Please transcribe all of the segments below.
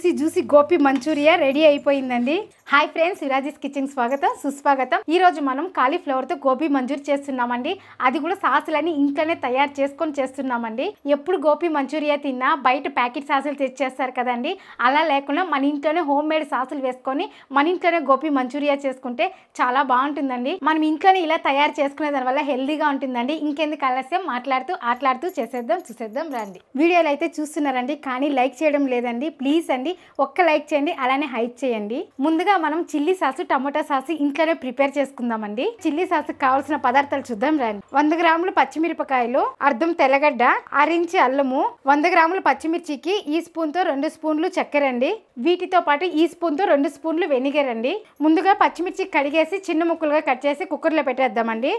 Juicy juicy gobi manchurian ready అయిపోయిందండి. Hi friends, Viraji's kitchen స్వాగతం సుస్వాగతం. ఈ రోజు మనం కాలీఫ్లవర్తో గోబీ మంచూరి చేస్తున్నామండి. అది కూడా సాసులని ఇంట్లోనే తయారు చేసుకొని చేస్తున్నామండి. ఎప్పుడు గోబీ మంచూరియా తిన్నా బయట ప్యాకెట్ సాసులు తెచ్చేస్తారు కదండి, అలా లేకుండా మన ఇంట్లోనే హోమ్ మేడ్ సాసులు వేసుకొని మన ఇంట్లోనే గోబీ మంచూరియా చేసుకుంటే చాలా బాగుంటుందండి. మనం ఇంట్లోనే ఇలా తయారు చేసుకునే దానివల్ల హెల్దీగా ఉంటుందండి. ఇంకెందుకు ఆలస్యం, ఆటలాడుతూ చూసేద్దాం రండి. వీడియోలు అయితే చూస్తున్నారండి, కానీ లైక్ చేయడం లేదండి. ప్లీజ్ అండి, ఒక్క లైక్ చేయండి, అలానే హైప్ చేయండి. ముందుగా మనం చిల్లీ సాసు, టమోటా సాసు ఇంట్లోనే ప్రిపేర్ చేసుకుందామండి. చిల్లీ సాసు కావాల్సిన పదార్థాలు చూద్దాం రండి. 100 గ్రాములు పచ్చిమిరపకాయలు, అర్ధం తెల్లగడ్డ, 6 ఇంచు అల్లము, 100 గ్రాములు పచ్చిమిర్చికి ఈ స్పూన్తో 2 స్పూన్లు చక్కెర అండి. వీటితో పాటు ఈ స్పూన్తో 2 స్పూన్లు వెనిగర్ అండి. ముందుగా పచ్చిమిర్చి కడిగేసి చిన్న ముక్కలుగా కట్ చేసి కుక్కర్లో పెట్టేద్దామండి.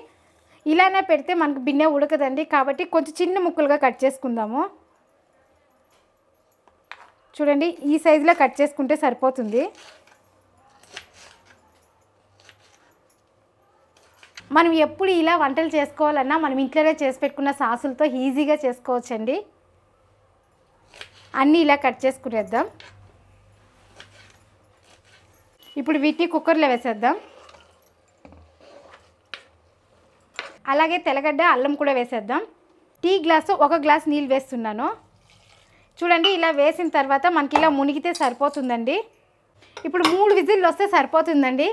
ఇలానే పెడితే మనకు బిన్నె ఉడకదండి, కాబట్టి కొంచెం చిన్న ముక్కలుగా కట్ చేసుకుందాము. చూడండి, ఈ సైజులో కట్ చేసుకుంటే సరిపోతుంది. మనం ఎప్పుడు ఇలా వంటలు చేసుకోవాలన్నా మనం ఇంట్లోనే చేసి పెట్టుకున్న సాసులతో ఈజీగా చేసుకోవచ్చండి. అన్నీ ఇలా కట్ చేసుకునేద్దాం. ఇప్పుడు వీటిని కుక్కర్లో వేసేద్దాం. అలాగే తెల్లగడ్డ, అల్లం కూడా వేసేద్దాం. టీ గ్లాసు 1 గ్లాస్ నీళ్ళు వేస్తున్నాను. చూడండి, ఇలా వేసిన తర్వాత మనకి ఇలా మునిగితే సరిపోతుందండి. ఇప్పుడు 3 విజిల్లు వస్తే సరిపోతుందండి.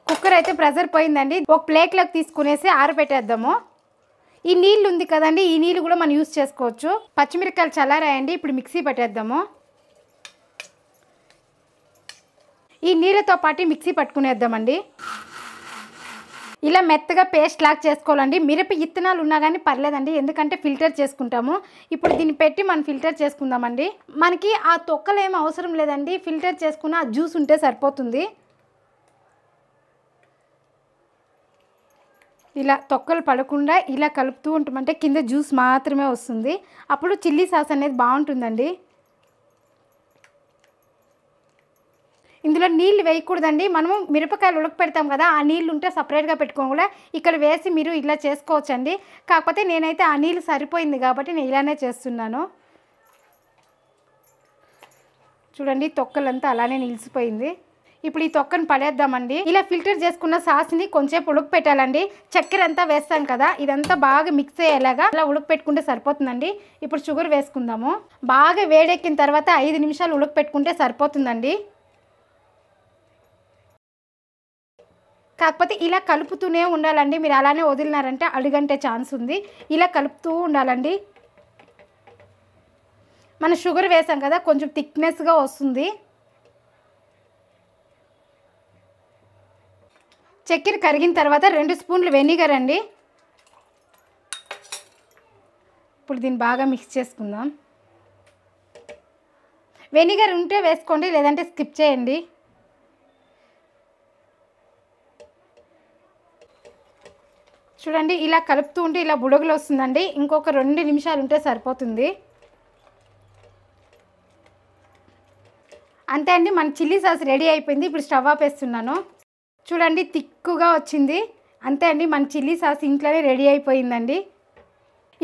కుక్కర్ అయితే ప్రెజర్ పోయిందండి. ఒక ప్లేట్లోకి తీసుకునేసి ఆరబెట్టేద్దాము. ఈ నీళ్ళు ఉంది కదండి, ఈ నీళ్ళు కూడా మనం యూస్ చేసుకోవచ్చు. పచ్చిమిరపకాయలు చల్లారాయండి, ఇప్పుడు మిక్సీ పెట్టేద్దాము. ఈ నీళ్ళతో పాటు మిక్సీ పట్టుకునేద్దామండి. ఇలా మెత్తగా పేస్ట్ లాగా చేసుకోవాలండి. మిరప ఇత్తనాలు ఉన్నా కానీ పర్లేదండి, ఎందుకంటే ఫిల్టర్ చేసుకుంటాము. ఇప్పుడు దీన్ని పెట్టి మనం ఫిల్టర్ చేసుకుందామండి. మనకి ఆ తొక్కలు ఏమి అవసరం లేదండి, ఫిల్టర్ చేసుకున్న ఆ జ్యూస్ ఉంటే సరిపోతుంది. ఇలా తొక్కలు పడకుండా ఇలా కలుపుతూ ఉంటామంటే కింద జ్యూస్ మాత్రమే వస్తుంది. అప్పుడు చిల్లీ సాస్ అనేది బాగుంటుందండి. ఇందులో నీళ్ళు వేయకూడదండి. మనము మిరపకాయలు ఉడకపెడతాం కదా, ఆ నీళ్ళు ఉంటే సపరేట్గా పెట్టుకోని కూడా ఇక్కడ వేసి మీరు ఇలా చేసుకోవచ్చండి. కాకపోతే నేనైతే ఆ నీళ్ళు సరిపోయింది కాబట్టి నేను ఇలానే చేస్తున్నాను. చూడండి, తొక్కలంతా అలానే నిలిచిపోయింది. ఇప్పుడు ఈ తొక్కను పడేద్దామండి. ఇలా ఫిల్టర్ చేసుకున్న సాస్ని కొంచెం ఉడకపెట్టాలండి. చక్కెర అంతా వేస్తాం కదా, ఇదంతా బాగా మిక్స్ అయ్యేలాగా అలా ఉడకపెట్టుకుంటే సరిపోతుందండి. ఇప్పుడు షుగర్ వేసుకుందాము. బాగా వేడెక్కిన తర్వాత 5 నిమిషాలు ఉడకపెట్టుకుంటే సరిపోతుందండి. కాకపోతే ఇలా కలుపుతూనే ఉండాలండి. మీరు అలానే వదిలినారంటే అడుగంటే ఛాన్స్ ఉంది. ఇలా కలుపుతూ ఉండాలండి. మన షుగర్ వేసాం కదా, కొంచెం థిక్నెస్గా వస్తుంది. చక్కెర కరిగిన తర్వాత 2 స్పూన్లు వెనిగర్ అండి. ఇప్పుడు దీన్ని బాగా మిక్స్ చేసుకుందాం. వెనిగర్ ఉంటే వేసుకోండి, లేదంటే స్కిప్ చేయండి. చూడండి, ఇలా కలుపుతూ ఉంటే ఇలా బుడగలు వస్తుందండి. ఇంకొక 2 నిమిషాలు ఉంటే సరిపోతుంది. అంతే అండి, మన చిల్లీ సాస్ రెడీ అయిపోయింది. ఇప్పుడు స్టవ్ ఆపేస్తున్నాను. చూడండి, తిక్కుగా వచ్చింది. అంతే అండి, మన చిల్లీ సాస్ ఇంట్లోనే రెడీ అయిపోయిందండి.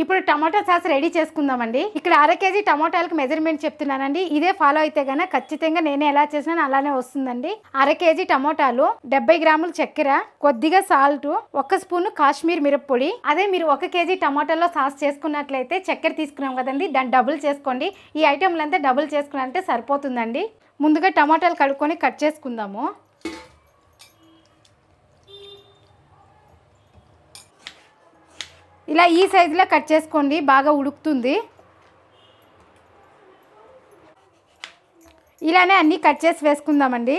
ఇప్పుడు టమాటా సాస్ రెడీ చేసుకుందామండి. ఇక్కడ 1/2 కేజీ టమాటాలకు మెజర్మెంట్ చెప్తున్నానండి. ఇదే ఫాలో అయితే కనుక ఖచ్చితంగా నేనే ఎలా చేసినా అలానే వస్తుందండి. 1/2 కేజీ టమాటాలు, 70 గ్రాములు చక్కెర, కొద్దిగా సాల్ట్, 1 స్పూన్ కాశ్మీర్ మిరప్పొడి. అదే మీరు 1 కేజీ టమాటాలో సాస్ చేసుకున్నట్లయితే చక్కెర తీసుకున్నాం కదండి, దాన్ని డబుల్ చేసుకోండి. ఈ ఐటెంలంతా డబుల్ చేసుకున్నారంటే సరిపోతుందండి. ముందుగా టమాటాలు కడుక్కొని కట్ చేసుకుందాము. ఇలా ఈ సైజులో కట్ చేసుకోండి, బాగా ఉడుకుతుంది. ఇలానే అన్నీ కట్ చేసి వేసుకుందామండి.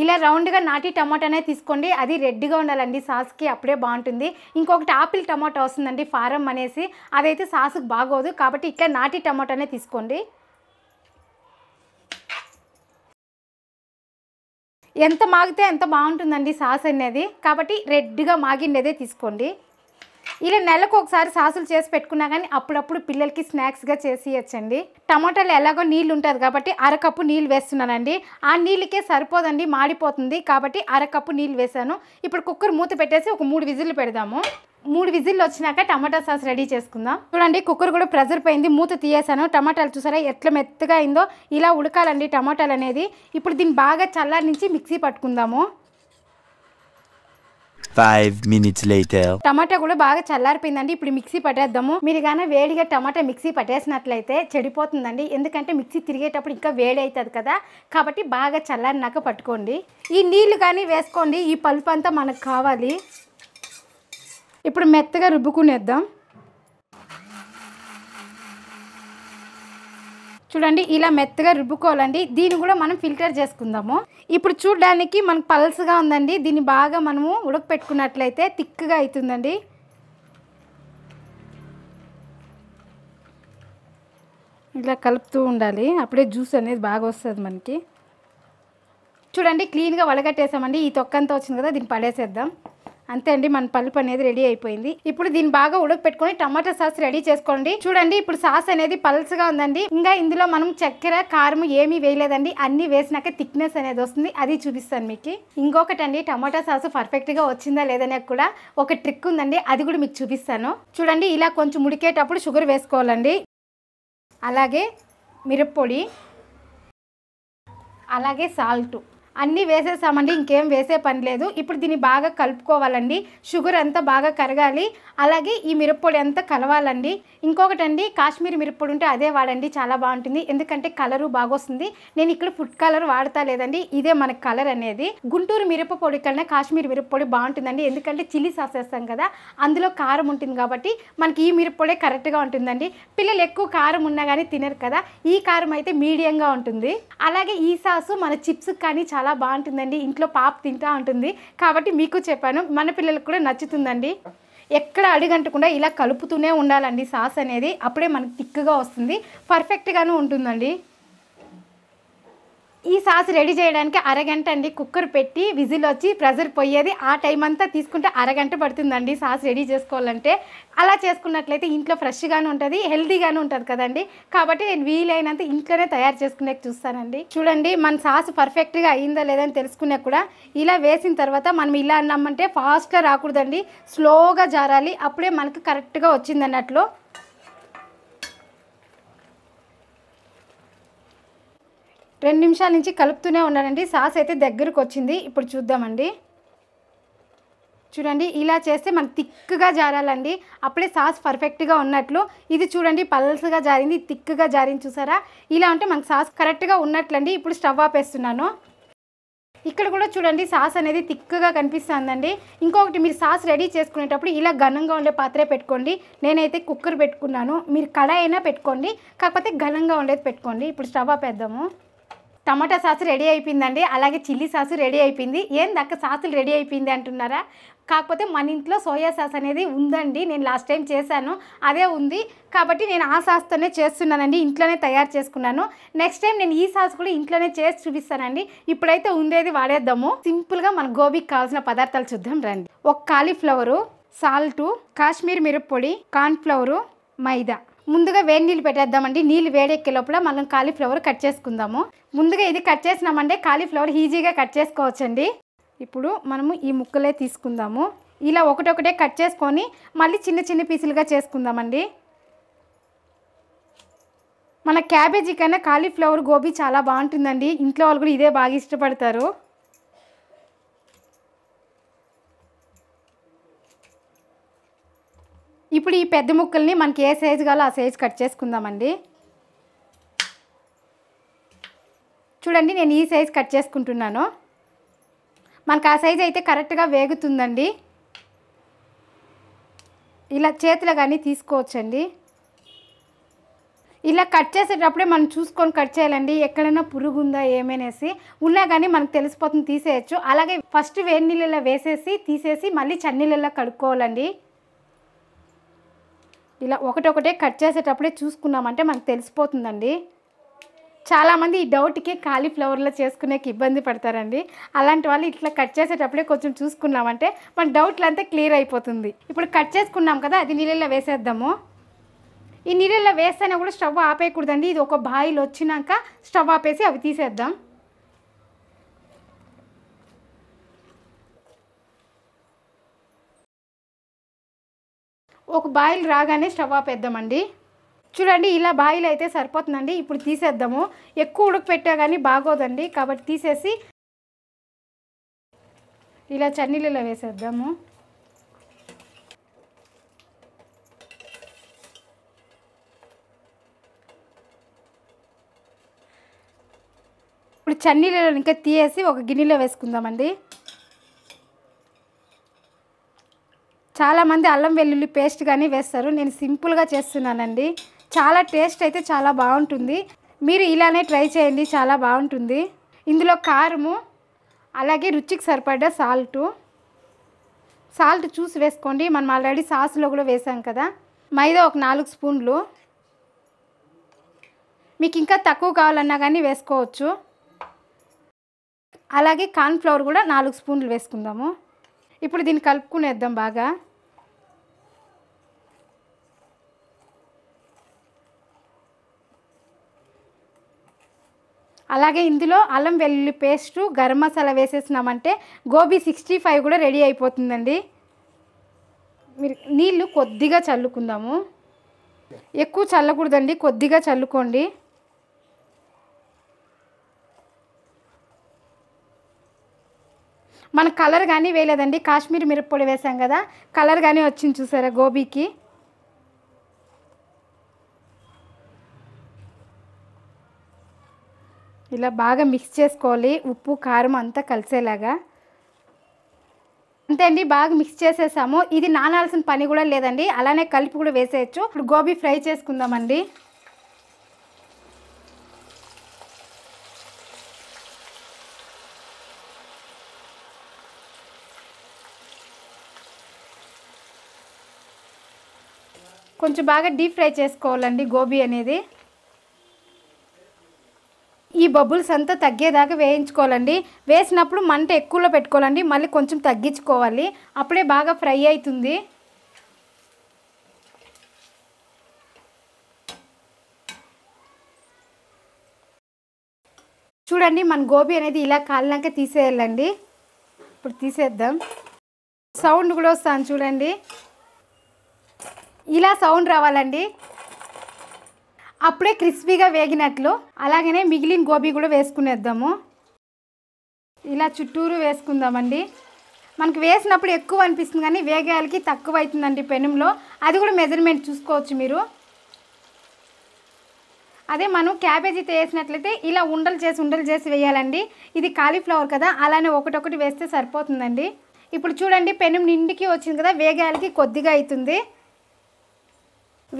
ఇలా రౌండ్గా నాటి టమాటానే తీసుకోండి, అది రెడ్గా ఉండాలండి సాస్కి, అప్పుడే బాగుంటుంది. ఇంకొకటి ఆపిల్ టమాటా వస్తుందండి, ఫారం అనేసి, అదైతే సాసుకు బాగోదు, కాబట్టి ఇక్కడ నాటి టమాటానే తీసుకోండి. ఎంత మాగితే ఎంత బాగుంటుందండి సాస్ అనేది, కాబట్టి రెడ్గా మాగిండేదే తీసుకోండి. ఇలా నెలకు ఒకసారి సాసులు చేసి పెట్టుకున్నా కానీ అప్పుడప్పుడు పిల్లలకి స్నాక్స్గా చేసి ఇవ్వచ్చండి. టమాటాలు ఎలాగో నీళ్ళు ఉంటుంది కాబట్టి 1/2 కప్పు నీళ్ళు వేస్తున్నానండి. ఆ నీళ్ళకే సరిపోదండి, మాడిపోతుంది, కాబట్టి 1/2 కప్పు నీళ్ళు వేసాను. ఇప్పుడు కుక్కర్ మూత పెట్టేసి ఒక 3 విజిల్లు పెడదాము. 3 విజిల్లు వచ్చినాక టమాటా సాస్ రెడీ చేసుకుందాం. చూడండి కుక్కర్ కూడా ప్రెజర్ పోయింది, మూత తీయేసాను. టమాటాలు చూసారా ఎట్లా మెత్తగా అయిందో. ఇలా ఉడకాలండి టమాటాలు అనేది. ఇప్పుడు దీన్ని బాగా చల్లారి నుంచి మిక్సీ పట్టుకుందాము. 5 minutes later. టమాటా కూడా బాగా చల్లారిపోయిందండి. ఇప్పుడు మిక్సీ పట్టేద్దాము. మీరు కానీ వేడిగా టమాటా మిక్సీ పట్టేసినట్లయితే చెడిపోతుందండి. ఎందుకంటే మిక్సీ తిరిగేటప్పుడు ఇంకా వేడి అవుతుంది కదా, కాబట్టి బాగా చల్లారినాక పట్టుకోండి. ఈ నీళ్లు కానీ వేసుకోండి, ఈ పల్పు అంతా మనకు కావాలి. ఇప్పుడు మెత్తగా రుబ్బుకునేద్దాం. చూడండి ఇలా మెత్తగా రుబ్బుకోవాలండి. దీన్ని కూడా మనం ఫిల్టర్ చేసుకుందాము. ఇప్పుడు చూడడానికి మనకు పల్స్గా ఉందండి. దీన్ని బాగా మనము ఉడకపెట్టుకున్నట్లయితే థిక్గా అవుతుందండి. ఇలా కలుపుతూ ఉండాలి, అప్పుడే జ్యూస్ అనేది బాగా వస్తుంది మనకి. చూడండి క్లీన్గా వడగట్టేసామండి. ఈ తొక్కంతా వచ్చింది కదా, దీన్ని పడేసేద్దాం. అంతే అండి, మన పల్పు అనేది రెడీ అయిపోయింది. ఇప్పుడు దీన్ని బాగా ఉడకపెట్టుకొని టమాటా సాస్ రెడీ చేసుకోండి. చూడండి ఇప్పుడు సాస్ అనేది పల్స్గా ఉందండి. ఇంకా ఇందులో మనం చక్కెర కారం ఏమీ వేయలేదండి. అన్నీ వేసినాక థిక్నెస్ అనేది వస్తుంది, అది చూపిస్తాను మీకు. ఇంకొకటి అండి, టమాటా సాస్ పర్ఫెక్ట్గా వచ్చిందా లేదనే కూడా ఒక ట్రిక్ ఉందండి, అది కూడా మీకు చూపిస్తాను. చూడండి ఇలా కొంచెం ఉడికేటప్పుడు షుగర్ వేసుకోవాలండి. అలాగే మిరప్పొడి, అలాగే సాల్ట్ అన్నీ వేసేసామండి. ఇంకేం వేసే పని లేదు. ఇప్పుడు దీన్ని బాగా కలుపుకోవాలండి. షుగర్ అంతా బాగా కరగాలి, అలాగే ఈ మిరప్పొడి అంతా కలవాలండి. ఇంకొకటి అండి, కాశ్మీరీ మిరప్పొడి ఉంటే అదే వాడండి, చాలా బాగుంటుంది. ఎందుకంటే కలరు బాగా వస్తుంది. నేను ఇక్కడ ఫుడ్ కలర్ వాడతా లేదండి, ఇదే మన కలర్ అనేది. గుంటూరు మిరప్పొడి కన్నా కాశ్మీరీ మిరప్పొడి బాగుంటుందండి. ఎందుకంటే చిల్లీ సాస్ వేస్తాం కదా, అందులో కారం ఉంటుంది కాబట్టి మనకి ఈ మిరప్పొడే కరెక్ట్గా ఉంటుందండి. పిల్లలు ఎక్కువ కారం ఉన్నా కానీ తినరు కదా, ఈ కారం అయితే మీడియంగా ఉంటుంది. అలాగే ఈ సాసు మన చిప్స్ కానీ చాలా బాగుంటుందండి. ఇంట్లో పాప తింటా ఉంటుంది కాబట్టి మీకు చెప్పాను, మన పిల్లలకు కూడా నచ్చుతుందండి. ఎక్కడ అడుగంటకుండా ఇలా కలుపుతూనే ఉండాలండి సాస్ అనేది, అప్పుడే మనకి థిక్గా వస్తుంది, పర్ఫెక్ట్గాను ఉంటుందండి. ఈ సాస్ రెడీ చేయడానికి అరగంట అండి. కుక్కర్ పెట్టి విజిల్ వచ్చి ప్రెజర్ పోయేది, ఆ టైం అంతా తీసుకుంటే అరగంట పడుతుందండి సాస్ రెడీ చేసుకోవాలంటే. అలా చేసుకున్నట్లయితే ఇంట్లో ఫ్రెష్గానే ఉంటుంది, హెల్తీగానే ఉంటుంది కదండి. కాబట్టి నేను వీలైనంత ఇంట్లోనే తయారు చేసుకునే చూస్తానండి. చూడండి మన సాస్ పర్ఫెక్ట్గా అయిందా లేదని తెలుసుకునే కూడా ఇలా వేసిన తర్వాత మనం ఇలా అన్నామంటే ఫాస్ట్గా రాకూడదండి, స్లోగా జారాలి, అప్పుడే మనకు కరెక్ట్గా వచ్చింది అన్నట్లు. 2 నిమిషాల నుంచి కలుపుతూనే ఉన్నానండి. సాస్ అయితే దగ్గరకు వచ్చింది. ఇప్పుడు చూద్దామండి. చూడండి ఇలా చేస్తే మనకు థిక్గా జారాలండి, అప్పుడే సాస్ పర్ఫెక్ట్గా ఉన్నట్లు. ఇది చూడండి పల్స్గా జారింది, థిక్గా జారింది, చూసారా? ఇలా ఉంటే మనకు సాస్ కరెక్ట్గా ఉన్నట్లండి. ఇప్పుడు స్టవ్ ఆపేస్తున్నాను. ఇక్కడ కూడా చూడండి సాస్ అనేది థిక్గా కనిపిస్తుందండి. ఇంకొకటి, మీరు సాస్ రెడీ చేసుకునేటప్పుడు ఇలా ఘనంగా ఉండే పాత్రే పెట్టుకోండి. నేనైతే కుక్కర్ పెట్టుకున్నాను, మీరు కడాయి అయినా పెట్టుకోండి, కాకపోతే ఘనంగా ఉండేది పెట్టుకోండి. ఇప్పుడు స్టవ్ ఆపేద్దాము. టమాటా సాస్ రెడీ అయిపోయిందండి, అలాగే చిల్లీ సాస్ రెడీ అయిపోయింది. ఏందక్క సాసులు రెడీ అయిపోయింది అంటున్నారా? కాకపోతే మన ఇంట్లో సోయా సాస్ అనేది ఉందండి, నేను లాస్ట్ టైం చేశాను, అదే ఉంది కాబట్టి నేను ఆ సాస్తోనే చేస్తున్నానండి, ఇంట్లోనే తయారు చేసుకున్నాను. నెక్స్ట్ టైం నేను ఈ సాస్ కూడా ఇంట్లోనే చేసి చూపిస్తానండి. ఇప్పుడైతే ఉండేది వాడేద్దాము. సింపుల్గా మన గోబీకి కావాల్సిన పదార్థాలు చూద్దాం రండి. ఒక కాలీఫ్లవరు, సాల్టు, కాశ్మీర్ మిరప్పొడి, కార్న్ఫ్లవరు, మైదా. ముందుగా వేడి నీళ్ళు పెట్టేద్దామండి. నీళ్ళు వేడెక్కే లోపల మనం కాలీఫ్లవర్ కట్ చేసుకుందాము. ముందుగా ఇది కట్ చేసినామంటే కాలీఫ్లవర్ ఈజీగా కట్ చేసుకోవచ్చండి. ఇప్పుడు మనము ఈ ముక్కలే తీసుకుందాము. ఇలా ఒకటొకటే కట్ చేసుకొని మళ్ళీ చిన్న చిన్న పీసులుగా చేసుకుందామండి. మన క్యాబేజీ కన్నా కాలీఫ్లవర్ గోబీ చాలా బాగుంటుందండి. ఇంట్లో వాళ్ళు కూడా ఇదే బాగా ఇష్టపడతారు. ఇప్పుడు ఈ పెద్ద ముక్కల్ని మనకి ఏ సైజు కావాలో ఆ సైజు కట్ చేసుకుందామండి. చూడండి నేను ఈ సైజు కట్ చేసుకుంటున్నాను. మనకు ఆ సైజు అయితే కరెక్ట్గా వేగుతుందండి. ఇలా చేతిలో కానీ తీసుకోవచ్చండి. ఇలా కట్ చేసేటప్పుడే మనం చూసుకొని కట్ చేయాలండి. ఎక్కడైనా పురుగు ఉందా ఏమనేసి ఉన్నా కానీ మనకు తెలిసిపోతుంది, తీసేయచ్చు. అలాగే ఫస్ట్ వేడి నీళ్ళలో వేసేసి తీసేసి మళ్ళీ చన్నీళ్ళలో కడుక్కోవాలండి. ఇలా ఒకటొకటే కట్ చేసేటప్పుడే చూసుకున్నామంటే మనకు తెలిసిపోతుందండి. చాలామంది ఈ డౌట్కి కాలీఫ్లవర్లో చేసుకునేకి ఇబ్బంది పడతారండి. అలాంటి వాళ్ళు ఇట్లా కట్ చేసేటప్పుడే కొంచెం చూసుకున్నామంటే మన డౌట్లు అంతా క్లియర్ అయిపోతుంది. ఇప్పుడు కట్ చేసుకున్నాం కదా, అది నీళ్ళల్లో వేసేద్దాము. ఈ నీళ్ళల్లో వేస్తేనే కూడా స్టవ్ ఆపేయకూడదండి. ఇది ఒక బాయిల్ వచ్చినాక స్టవ్ ఆపేసి అవి తీసేద్దాం. ఒక బాయిల్ రాగానే స్టవ్ ఆపేద్దామండి. చూడండి ఇలా బాయిల్ అయితే సరిపోతుందండి. ఇప్పుడు తీసేద్దాము. ఎక్కువ ఉడకపెట్టా కానీ బాగోదండి, కాబట్టి తీసేసి ఇలా చన్నీళ్ళలో వేసేద్దాము. ఇప్పుడు చన్నీళ్ళలో ఇంకా తీసేసి ఒక గిన్నెలో వేసుకుందామండి. చాలామంది అల్లం వెల్లుల్లి పేస్ట్ కానీ వేస్తారు. నేను సింపుల్గా చేస్తున్నానండి. చాలా టేస్ట్ అయితే చాలా బాగుంటుంది. మీరు ఇలానే ట్రై చేయండి, చాలా బాగుంటుంది. ఇందులో కారము, అలాగే రుచికి సరిపడా సాల్ట్ చూసి వేసుకోండి. మనం ఆల్రెడీ సాస్లో కూడా వేసాం కదా. మైదా ఒక 4 స్పూన్లు, మీకు ఇంకా తక్కువ కావాలన్నా కానీ వేసుకోవచ్చు. అలాగే కార్న్ఫ్లవర్ కూడా 4 స్పూన్లు వేసుకుందాము. ఇప్పుడు దీన్ని కలుపుకునేద్దాం బాగా. అలాగే ఇందులో అల్లం వెల్లుల్లి పేస్టు, గరం మసాలా వేసేసినామంటే గోబీ 65 కూడా రెడీ అయిపోతుందండి. మీరు నీళ్ళు కొద్దిగా చల్లుకుందాము. ఎక్కువ చల్లకూడదండి, కొద్దిగా చల్లుకోండి. మన కలర్ కానీ వేయలేదండి, కాశ్మీర్ మిరప్పొడి వేసాం కదా, కలర్ కానీ వచ్చింది చూసారా గోబీకి. ఇలా బాగా మిక్స్ చేసుకోవాలి, ఉప్పు కారం అంతా కలిసేలాగా. అంతే అండి, బాగా మిక్స్ చేసేసాము. ఇది నానాల్సిన పని కూడా లేదండి, అలానే కలిపి కూడా వేసేయచ్చు. ఇప్పుడు గోబీ ఫ్రై చేసుకుందామండి. కొంచెం బాగా డీప్ ఫ్రై చేసుకోవాలండి గోబీ అనేది. ఈ బబుల్స్ అంతా తగ్గేదాకా వేయించుకోవాలండి. వేసినప్పుడు మంట ఎక్కువలో పెట్టుకోవాలండి, మళ్ళీ కొంచెం తగ్గించుకోవాలి, అప్పుడే బాగా ఫ్రై అవుతుంది. చూడండి మన గోబీ అనేది ఇలా కాలినాక తీసేయాలండి. ఇప్పుడు తీసేద్దాం. సౌండ్ కూడా వస్తాను చూడండి, ఇలా సౌండ్ రావాలండి, అప్పుడే క్రిస్పీగా వేగినట్లు. అలాగనే మిగిలిన గోబీ కూడా వేసుకునేద్దాము. ఇలా చుట్టూరు వేసుకుందామండి. మనకు వేసినప్పుడు ఎక్కువ అనిపిస్తుంది కానీ వేగాయలకి తక్కువ అవుతుందండి పెనంలో. అది కూడా మెజర్మెంట్ చూసుకోవచ్చు మీరు. అదే మనం క్యాబేజీతో వేసినట్లయితే ఇలా ఉండలు చేసి వేయాలండి. ఇది కాలీఫ్లవర్ కదా, అలానే ఒకటొకటి వేస్తే సరిపోతుందండి. ఇప్పుడు చూడండి పెనం నిండికి వచ్చింది కదా, వేగాయలకి కొద్దిగా అవుతుంది.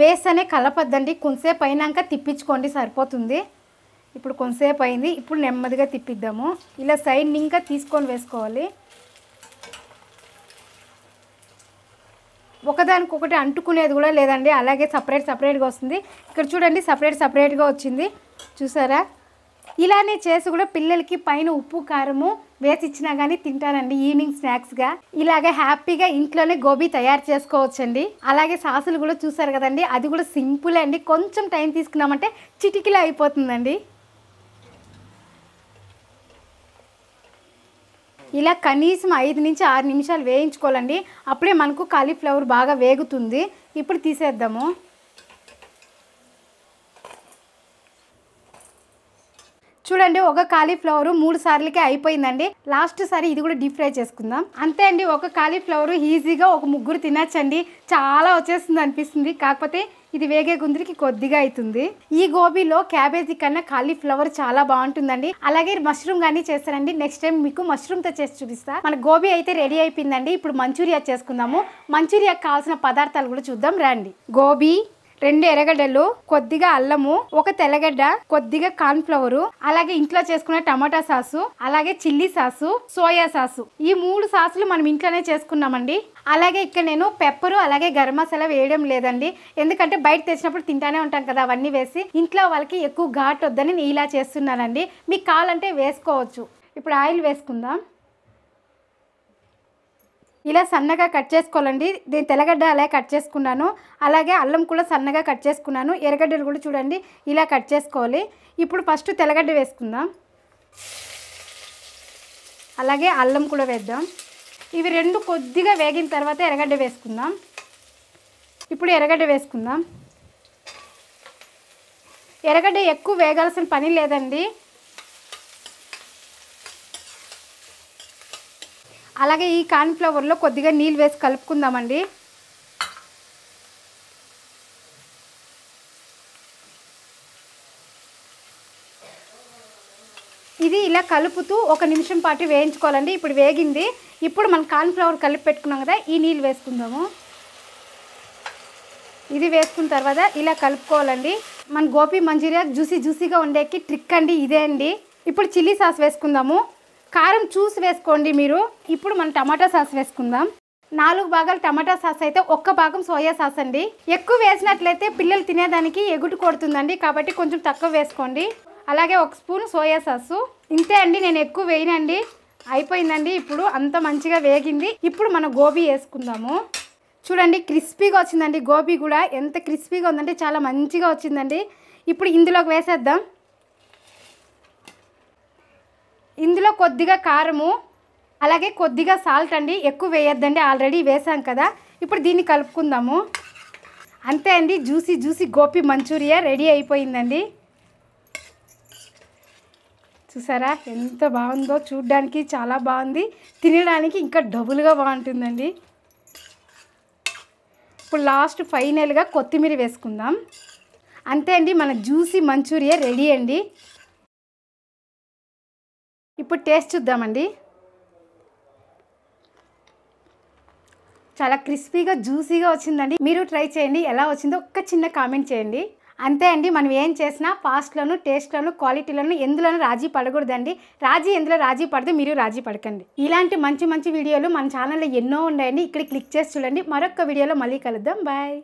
వేస్తేనే కలపద్దండి, కొంతసేపు అయినాక తిప్పించుకోండి సరిపోతుంది. ఇప్పుడు కొంతసేపు అయింది, ఇప్పుడు నెమ్మదిగా తిప్పిద్దాము. ఇలా సైడ్ ఇంకా తీసుకొని వేసుకోవాలి. ఒకదానికొకటి అంటుకునేది కూడా లేదండి, అలాగే సపరేట్గా వస్తుంది. ఇక్కడ చూడండి సపరేట్గా వచ్చింది చూసారా. ఇలానే చేసి కూడా పిల్లలకి పైన ఉప్పు కారము వేసి ఇచ్చినా కానీ తింటారండి ఈవినింగ్ స్నాక్స్గా. ఇలాగే హ్యాపీగా ఇంట్లోనే గోబీ తయారు చేసుకోవచ్చండి. అలాగే సాసులు కూడా చూసారు కదండి, అది కూడా సింపుల్ అండి. కొంచెం టైం తీసుకున్నామంటే చిటికిలో అయిపోతుందండి. ఇలా కనీసం 5 నుంచి 6 నిమిషాలు వేయించుకోవాలండి, అప్పుడే మనకు కాలీఫ్లవర్ బాగా వేగుతుంది. ఇప్పుడు తీసేద్దాము. చూడండి ఒక కాలీఫ్లవర్ 3 సార్లకే అయిపోయిందండి. లాస్ట్ సారి ఇది కూడా డీప్ ఫ్రై చేసుకుందాం. అంతే అండి, ఒక కాలీఫ్లవర్ ఈజీగా ఒక 3 తినచ్చండి. చాలా వచ్చేస్తుంది అనిపిస్తుంది, కాకపోతే ఇది వేగే గుందిరికి కొద్దిగా అవుతుంది. ఈ గోబీలో క్యాబేజీ కన్నా కాలీఫ్లవర్ చాలా బాగుంటుందండి. అలాగే మష్రూమ్ కానీ చేస్తారండి, నెక్స్ట్ టైం మీకు మష్రూమ్తో చేసి చూపిస్తా. మన గోబీ అయితే రెడీ అయిపోయిందండి. ఇప్పుడు మంచూరియా చేసుకుందాము. మంచూరియాకి కావాల్సిన పదార్థాలు కూడా చూద్దాం రండి. గోబీ, 2 ఎర్రగడ్డలు, కొద్దిగా అల్లము, 1 తెల్లగడ్డ, కొద్దిగా కార్న్ఫ్లవర్, అలాగే ఇంట్లో చేసుకున్న టమాటా సాసు, అలాగే చిల్లీ సాసు, సోయా సాసు. ఈ 3 సాసులు మనం ఇంట్లోనే చేసుకున్నామండి. అలాగే ఇక్కడ నేను పెప్పరు అలాగే గరం మసాలా వేయడం లేదండి, ఎందుకంటే బయట తెచ్చినప్పుడు తింటానే ఉంటాం కదా, అవన్నీ వేసి ఇంట్లో వాళ్ళకి ఎక్కువ ఘాట్ వద్దని నేను ఇలా చేస్తున్నానండి. మీకు కావాలంటే వేసుకోవచ్చు. ఇప్పుడు ఆయిల్ వేసుకుందాం. ఇలా సన్నగా కట్ చేసుకోవాలండి. దీని తెల్లగడ్డ అలాగే కట్ చేసుకున్నాను, అలాగే అల్లం కూడా సన్నగా కట్ చేసుకున్నాను. ఎర్రగడ్డలు కూడా చూడండి ఇలా కట్ చేసుకోవాలి. ఇప్పుడు ఫస్ట్ తెల్లగడ్డ వేసుకుందాం, అలాగే అల్లం కూడా వేద్దాం. ఇవి 2 కొద్దిగా వేగిన తర్వాత ఎర్రగడ్డ వేసుకుందాం. ఇప్పుడు ఎర్రగడ్డ వేసుకుందాం. ఎర్రగడ్డ ఎక్కువ వేగాల్సిన పని లేదండి. అలాగే ఈ కార్న్‌ఫ్లవర్లో కొద్దిగా నీళ్ళు వేసి కలుపుకుందామండి. ఇది ఇలా కలుపుతూ 1 నిమిషం పాటు వేయించుకోవాలండి. ఇప్పుడు వేగింది. ఇప్పుడు మనం కార్న్‌ఫ్లవర్ కలిపి పెట్టుకున్నాం కదా, ఈ నీళ్ళు వేసుకుందాము. ఇది వేసుకున్న తర్వాత ఇలా కలుపుకోవాలండి. మన గోబీ మంచూరియా జ్యూసీగా ఉండేకి ట్రిక్ అండి ఇదే అండి. ఇప్పుడు చిల్లీ సాస్ వేసుకుందాము. కారం చూసి వేసుకోండి మీరు. ఇప్పుడు మనం టమాటా సాస్ వేసుకుందాం. 4 భాగాలు టమాటా సాస్ అయితే 1 భాగం సోయా సాస్ అండి. ఎక్కువ వేసినట్లయితే పిల్లలు తినేదానికి ఎగుటు కొడుతుందండి, కాబట్టి కొంచెం తక్కువ వేసుకోండి. అలాగే 1 స్పూన్ సోయా సాసు. ఇంతే అండి, నేను ఎక్కువ వేయనండి. అయిపోయిందండి. ఇప్పుడు అంత మంచిగా వేగింది. ఇప్పుడు మనం గోబీ వేసుకుందాము. చూడండి క్రిస్పీగా వచ్చిందండి. గోబీ కూడా ఎంత క్రిస్పీగా ఉందంటే చాలా మంచిగా వచ్చిందండి. ఇప్పుడు ఇందులోకి వేసేద్దాం. ఇందులో కొద్దిగా కారము, అలాగే కొద్దిగా సాల్ట్ అండి. ఎక్కువ వేయొద్దండి, ఆల్రెడీ వేసాం కదా. ఇప్పుడు దీన్ని కలుపుకుందాము. అంతే అండి, జ్యూసీ గోబీ మంచూరియా రెడీ అయిపోయిందండి. చూసారా ఎంత బాగుందో, చూడ్డానికి చాలా బాగుంది, తినడానికి ఇంకా డబుల్గా బాగుంటుందండి. ఇప్పుడు లాస్ట్ ఫైనల్గా కొత్తిమీర వేసుకుందాం. అంతే అండి, మన జ్యూసీ మంచూరియా రెడీ అండి. ఇప్పుడు టేస్ట్ చూద్దామండి. చాలా క్రిస్పీగా జ్యూసీగా వచ్చిందండి. మీరు ట్రై చేయండి, ఎలా వచ్చిందో ఒక్క చిన్న కామెంట్ చేయండి. అంతే అండి, మనం ఏం చేసినా ఫాస్ట్లోను, టేస్ట్లోను, క్వాలిటీలోను ఎందులోనూ రాజీ పడకూడదండి. ఎందులో రాజీ పడితే మీరు రాజీ పడకండి. ఇలాంటి మంచి వీడియోలు మన ఛానల్లో ఎన్నో ఉన్నాయండి. ఇక్కడ క్లిక్ చేసి చూడండి. మరొక వీడియోలో మళ్ళీ కలుద్దాం. బాయ్.